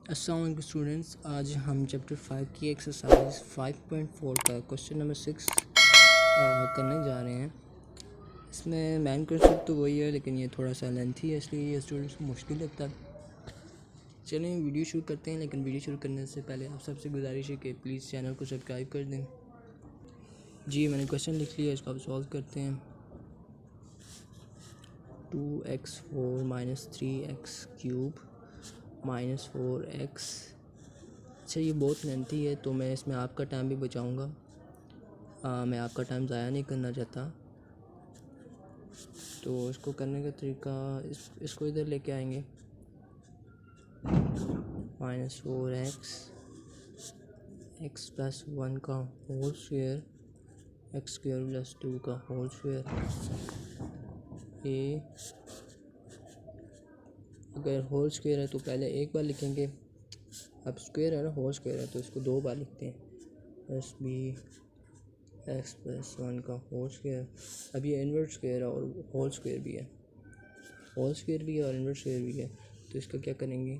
अस्सलाम वालेकुम स्टूडेंट्स, आज हम चैप्टर 5 की एक्सरसाइज 5.4 का क्वेश्चन नंबर 6 करने जा रहे हैं। इसमें मेन कॉन्सेप्ट तो वही है, लेकिन ये थोड़ा सा लेंथी है, इसलिए ये स्टूडेंट्स को मुश्किल लगता है। चलें वीडियो शुरू करते हैं, लेकिन वीडियो शुरू करने से पहले आप सबसे गुजारिश है कि प्लीज़ चैनल को सब्सक्राइब कर दें। जी मैंने क्वेश्चन लिख लिया, इसको आप सॉल्व करते हैं। 2x4 - 3x³ -4x। अच्छा ये बहुत लेंथी है, तो मैं इसमें आपका टाइम भी बचाऊंगा। मैं आपका टाइम ज़ाया नहीं करना चाहता, तो इसको करने का तरीका इसको इधर लेके आएंगे। -4x x+1 का होल स्क्वायर x² + 2 का होल स्क्वायर। ये अगर होल स्क्वायर है तो पहले एक बार लिखेंगे, अब स्क्वायर है ना, होल स्क्वायर है तो इसको दो बार लिखते हैं। प्लस b x+1 का होल स्क्वायर। अब ये इन्वर्स स्क्वायर है और होल स्क्वायर भी है, होल स्क्वायर भी है और इन्वर्स स्क्वायर भी है, तो इसका क्या करेंगे,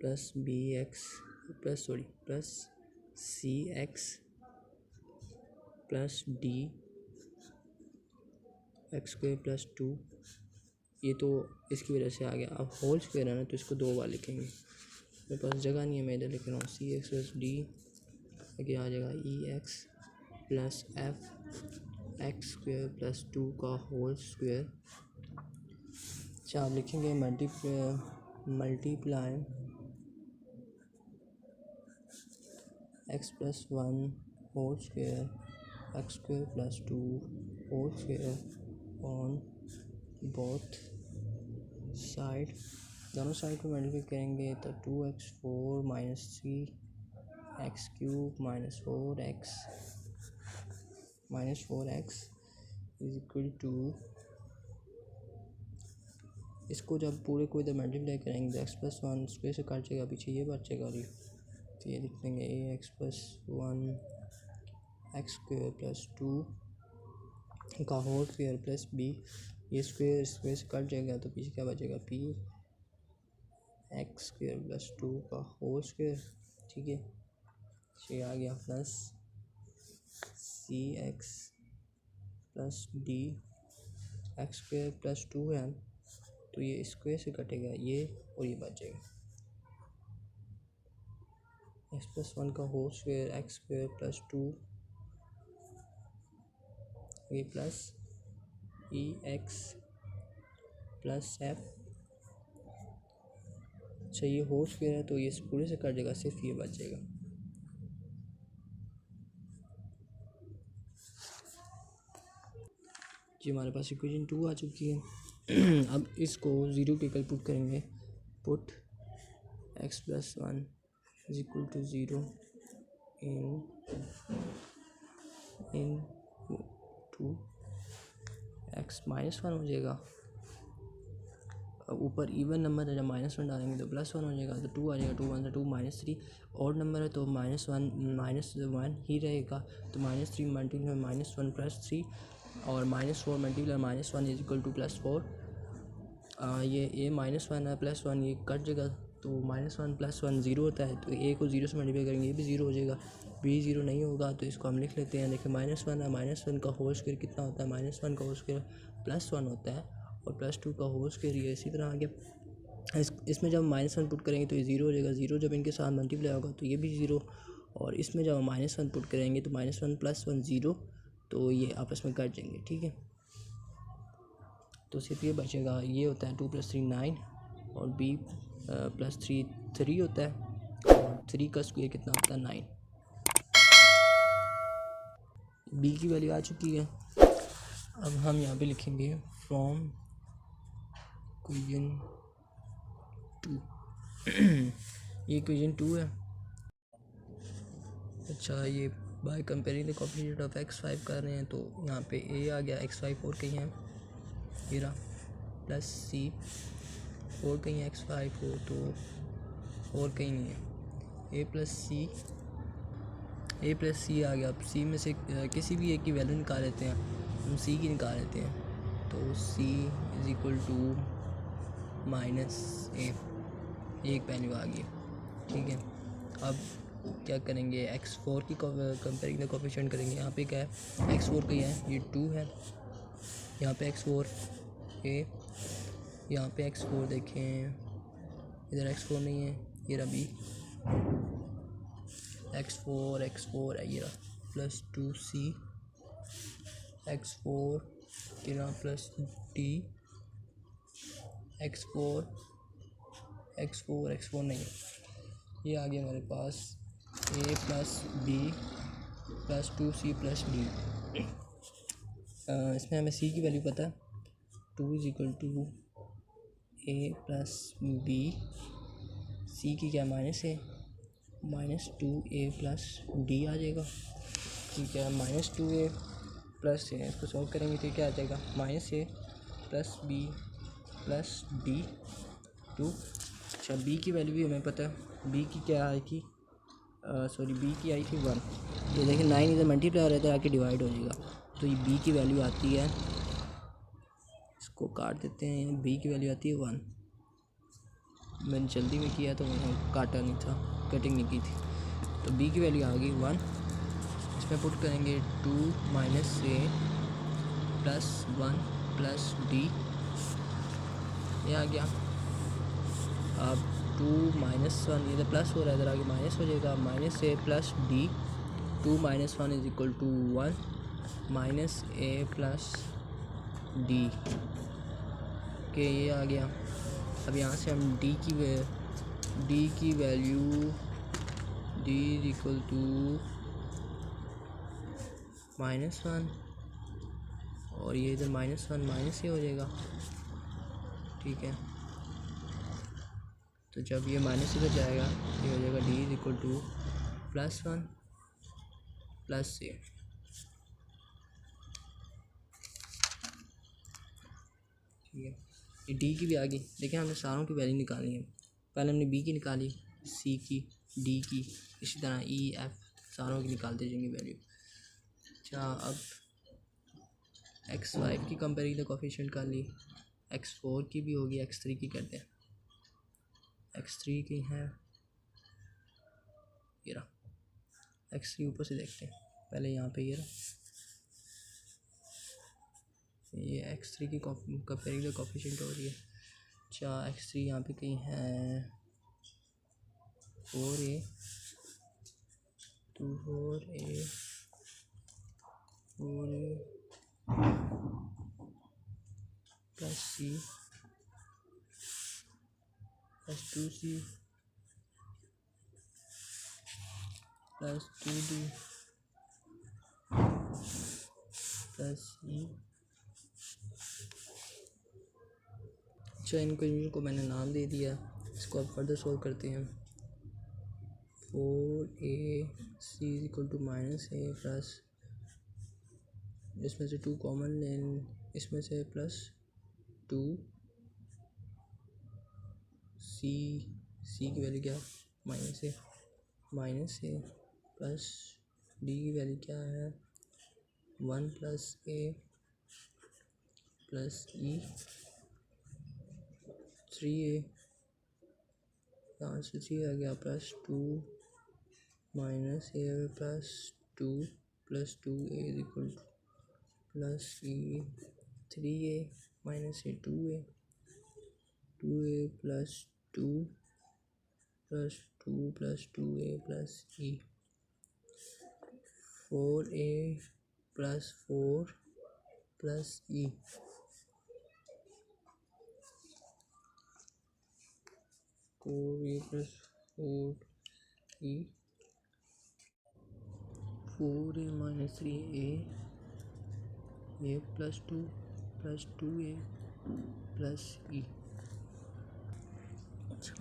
plus cx plus d x² + 2। ये तो इसकी वजह से आ गया। अब होल स्क्वायर है ना, तो इसको दो बार लिखेंगे। मेरे पास जगह नहीं है, मैं इधर लिख रहा हूँ cx + d, आगे आ जाएगा ex प्लस f x² + 2 का होल स्क्वायर। अच्छा आप लिखेंगे multiply x+1 whole square x² + 2 whole square on both side. दोनों साइड को मल्टीप्लाई करेंगे तो 2x4 - 3x³ -4x = इसको जब पूरे को इधर मल्टीप्लाई करेंगे तो x+1 स्क्वायर से काट जाएगा, पीछे ये बचेगा। और तो ये लिख देंगे ax+1 x² + 2 का होल स्क्वायर प्लस b, ये स्क्वायर से कट जाएगा तो पीछे क्या बचेगा, p x² + 2 का होल स्क्वायर। ठीक है, ये आ गया plus cx plus d x² + 2 है, तो ये स्क्वायर से कटेगा ये और ये बचेगा x+1 का होल स्क्वायर x² + 2 ये प्लस ex प्लस f। अच्छा ये होल स्क्वायर है तो ये पूरे से कट जाएगा, सिर्फ ये बचेगा। जी हमारे पास इक्वेशन 2 आ चुकी है। अब इसको 0 के कल पुट करेंगे। Put x+1 = 0 in to x -1 हो जाएगा। अब ऊपर इवन नंबर है, जब -1 डालेंगे तो +1 हो जाएगा, तो 2 आ जाएगा। 2 1 से 2 -3। और नंबर है तो -1 ही रहेगा, तो -3 मल्टीप्लाई -1 + 3 और -4 मल्टीप्लाई -1 = +4। ये a -1 है +1, ये कट जाएगा, तो -1 + 1 0 होता है, तो a को 0 से मल्टीप्लाई करेंगे, ये भी 0 हो जाएगा। b 0 नहीं होगा, तो इसको हम लिख लेते हैं। देखिए -1 है, -1 का होल स्क्वायर कितना होता है, -1 का होल स्क्वायर +1 होता है, और +2 का होल स्क्वायर ये इसी तरह आगे। इसमें जब -1 पुट करेंगे तो ये 0 हो जाएगा। 0 जब इनके साथ मल्टीप्लाई होगा तो ये भी 0, और इसमें जब -1 पुट करेंगे तो -1 + 1 0, तो ये आपस में कट जाएंगे। ठीक है, तो सिर्फ ये बचेगा। ये होता है 2 + 3 9, और b + 3 3 होता है, और 3 का स्क्वायर कितना होता है 9। b की वैल्यू आ चुकी है। अब हम यहाँ पे लिखेंगे फ्रॉम इक्वेशन 2। ये इक्वेशन 2 है। अच्छा ये by comparing the coefficient of x5 कर रहे हैं, तो यहाँ पे a आ गया, x5 और कहीं है ये रहा, प्लस c और कहीं x5 हो तो और कहीं नहीं है, a प्लस c आ गया। अब c में से किसी भी एक की वैल्यू निकाल लेते हैं, हम c की निकाल लेते हैं, तो c = -a, एक वैल्यू आ गई। ठीक है। अब क्या करेंगे, x4 की कंपेयरिंग द कोफिशिएंट करेंगे। यहाँ पे क्या है, x4 का है, ये 2 है, यहाँ पे x4 a, यहाँ पे x4 देखें, इधर x4 नहीं है, ये रहा b, x4 है ये रहा, प्लस 2c x4 तेरा प्लस d, x4 नहीं है, ये आ गया मेरे पास a plus b plus 2c plus d। इसमें हमें c की वैल्यू पता है, 2 is equal to a plus b, c की क्या माइनस है, -2a प्लस d आ जाएगा। ठीक है, -2a प्लस है, इसको सॉल्व करेंगे तो क्या आ जाएगा, -a plus b plus d 2। अच्छा, b की वैल्यू भी हमें पता है, b की क्या आई थी, b की आई थी 1। ये देखिए 9 इधर मल्टीप्लाई हो रहा था, आके डिवाइड हो जाएगा, तो ये b की वैल्यू आती है, इसको काट देते हैं, b की वैल्यू आती है 1। मैंने जल्दी में किया तो काटा नहीं था, कटिंग नहीं की थी, तो b की वैल्यू आ गई 1। इसमें पुट करेंगे 2 minus a plus 1 plus d, ये आ गया। अब 2 माइनस 1, इधर प्लस हो रहा है, इधर आगे माइनस हो जाएगा, -a plus d, 2 minus 1 is equal to 1, -a plus d के, ये आ गया। अब यहाँ से हम d की value d is equal to -1, और ये इधर -1 माइनस ही हो जाएगा। ठीक है, तो जब ये माइनस इधर जाएगा, ये हो जाएगा d is equal to +1 plus a। ठीक है, ये d की भी आ गई। देखिए हमने सारों की वैल्यू निकालनी है, पहले हमने b की निकाली, c की, d की, इसी तरह e f सारों की निकालते जाएंगे वैल्यू। अच्छा, अब x5 की कंपेयरिंग द कोफिशिएंट कर ली, x4 की भी होगी, x3 की करते हैं। x3 की है ये रहा, x3 ऊपर से देखते हैं, पहले यहाँ पे ये रहा, ये x3 की कंपेयरिंग द कोफिशिएंट हो रही है। अच्छा, x3 यहाँ पे कहीं है 4a to 4a plus c plus 2c plus 2d plus e। अच्छा, इन कंडीशन को मैंने नाम दे दिया, इसको अब फर्दर सोल्व करते हैं। 4ac equal to -a plus, इसमें से 2 कॉमन लें, इसमें से प्लस 2c, c की वैल्यू क्या, -a प्लस d की वैल्यू क्या है, 1 plus a plus e, 3a, यहाँ से 3 आ गया, plus 2 minus a plus 2 plus 2a is equal to plus e, 3a minus a 2a plus 2 plus 2 plus 2a plus e, 4a plus 4 plus e, 4a plus 4e, 4a minus 3a, a plus 2 plus 2a plus e। अच्छा,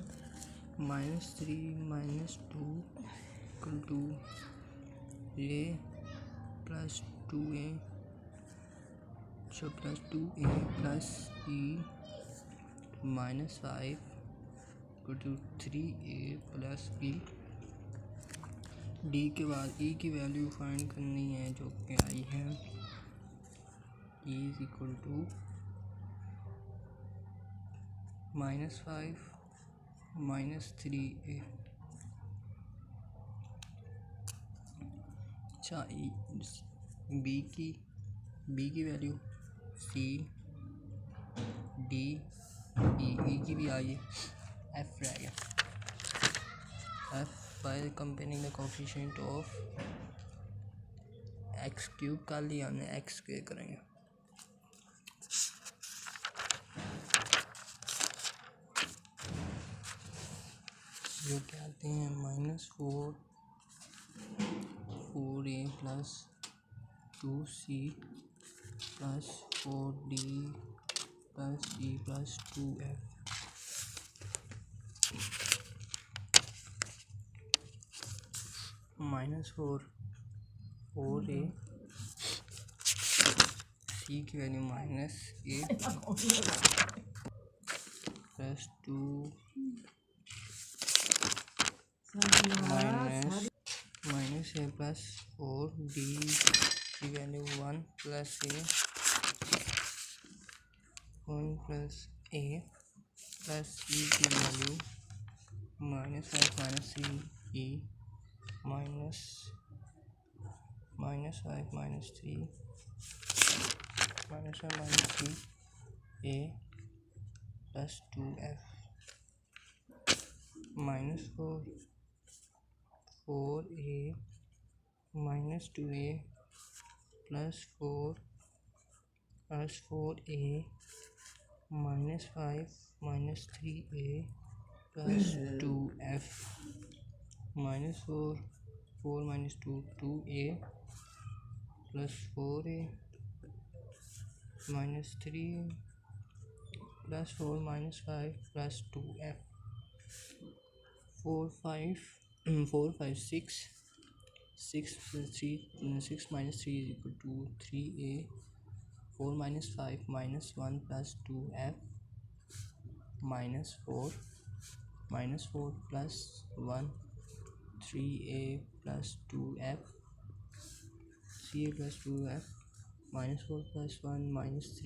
-3 minus 2 equal to a plus 2a, अच्छा plus 2a plus e, -5 equal to 3a plus b। d के बाद e की value find करनी है, जो कि आई है e is equal to -5 -3a, अच्छा बी की वैल्यू सी डी ई की भी आई, एफ रह गया। F by comparing the coefficient of x cube कर लिया हमने, एक्स स्क्वायर करेंगे। जो कहते हैं -4 a plus 2c plus 4d plus e plus 2f -4a c की value -a plus 2 minus a plus 4d की value 1 plus a plus e की value -5 minus 3e -5 minus 3 -1 minus 3a plus 2f -4a minus 2a plus 4a minus 5 minus 3a plus 2f -4 minus 2a plus 4a minus 3a plus 4 minus 5 plus 2f 4 5 6 minus 3 is equal to 3a 4 minus 5 minus 1 plus 2f minus 4 plus 1 3a plus 2f 3a plus 2f minus 4 plus 1 minus 3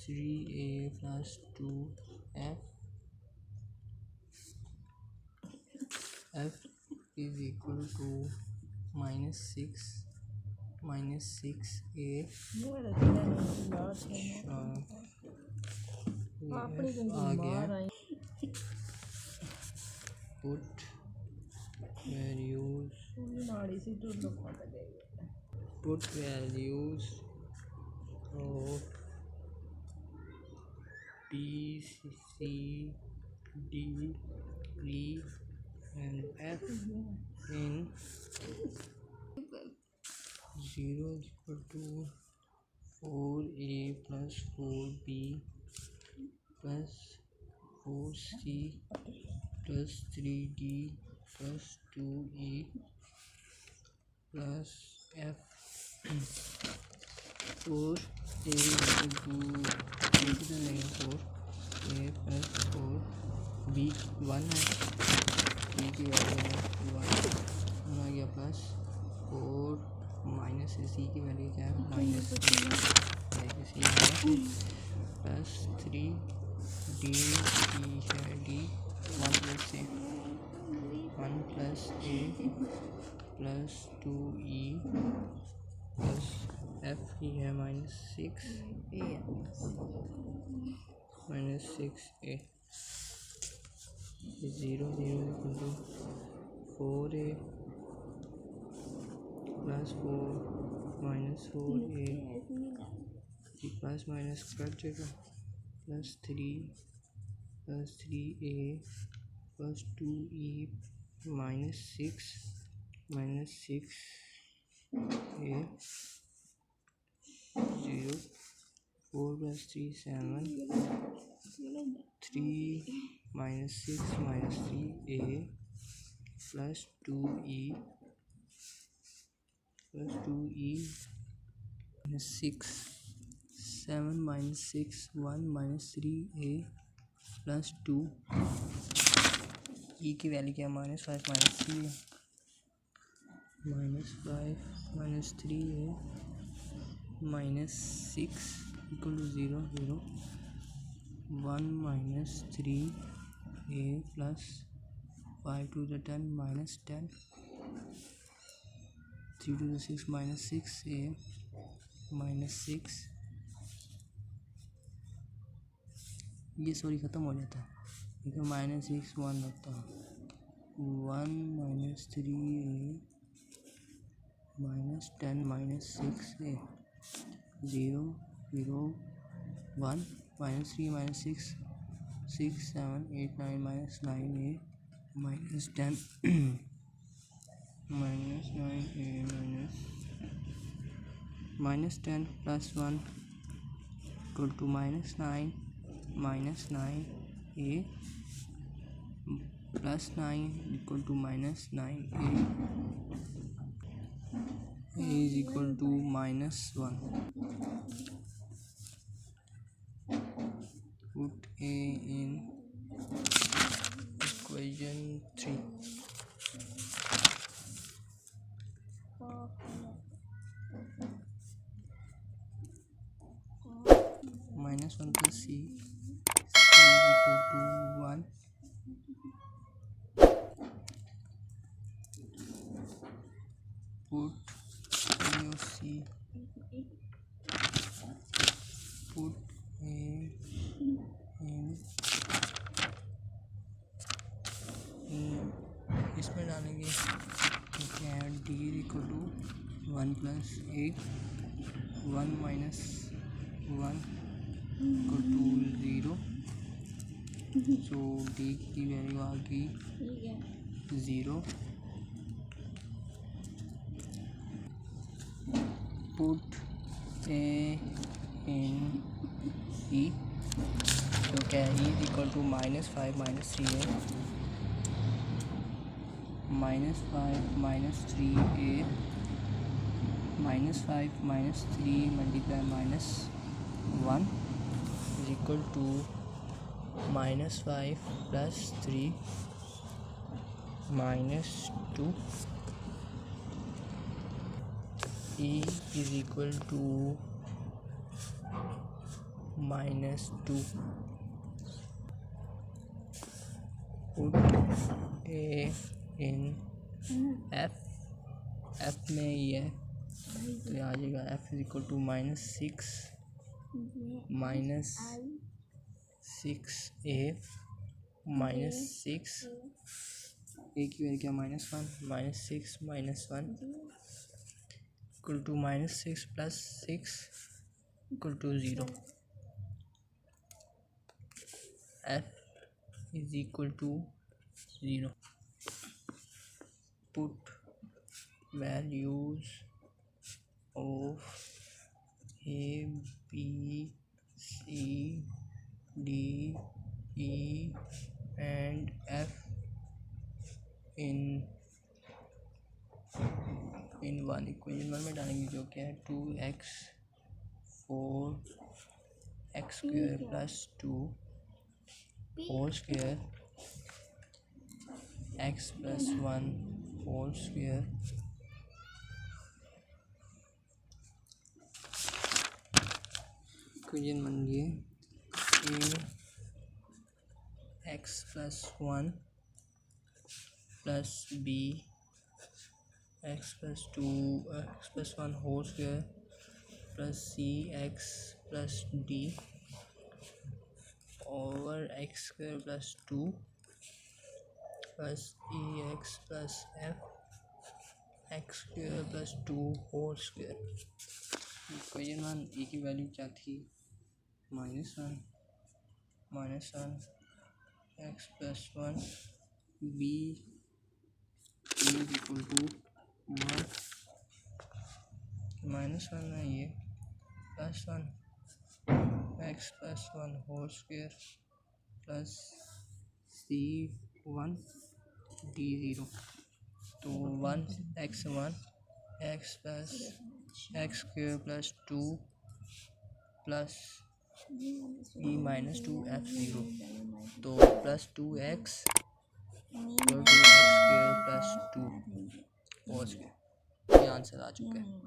3a plus 2f f is equal to -6 6a आ गया। put values of b c d e and f in 0 is equal to 4a plus 4b plus 4c plus 3d plus 2e plus f 4a equal to -4a plus 4b 1 है, b की value 1 आ गया plus 4 minus सी की value क्या है minus plus 3 D है D 1 plus A plus 2e plus F ही है -6a -6a 0 equal to 4a plus 4 minus 4a plus minus cut जाएगा plus 3a plus 2e -6 -6a 0 4 plus 3 7 3 minus 6 minus 3a plus 2e minus 6 7 minus 6 1 minus 3a plus 2 e की value क्या -5 minus 3 -5 minus 3a minus 6 equal to 0 0 1 minus 3a plus 5 to the 10 minus 10, 3 to the 6 minus 6a minus 6, ये sorry ख़त्म हो जाता है, ठीक है, minus 6 1 लगता है, 1 minus 3a minus 10 minus 6a, 0 0 1 minus 3 minus 6 6 7 8 9 minus 9a minus 10 minus 9a minus 10 plus 1 equal to minus 9 minus 9a plus 9 equal to minus 9a is equal to minus 1. Put a in equation 3. Minus 1 plus c is equal to 1. Put a or c, put a in इसमें डालेंगे क्या है, d equal to 1 plus 8, 1 minus 1 equal to 0, so d की value आ गई 0. Put ए इन e, तो क्या है, e इक्वल टू -5 माइनस 3 है, -5 minus 3a, -5 minus 3 multiply -1 is equal to -5 plus 3 -2. e is equal to -2. Put a in f में ये है तो ये आ जाएगा f is equal to -6 -6a -6 a की वैल्यू क्या, -1 -6 -1 equal to -6 plus 6 equal to 0. f is equal to 0. Put values of a, b, c, d, e and f in 1 equation 1 में डालेंगे, जो क्या है 2x 4x square plus 2 whole square x plus 1 whole square equation बन गई x plus 1 plus b x plus 2 x plus 1 whole square plus c x plus d over x square plus 2 plus e x plus f x square plus 2 whole square. Equation 1 e की value क्या थी, -1 x plus 1 b is equal to 1 -1 है ये plus 1 x plus 1 whole square plus c1 d0, तो 1 x plus x square plus 2 plus e -2 f0, तो plus 2x equal to x square plus 2 whole square. ये answer आ चुका है.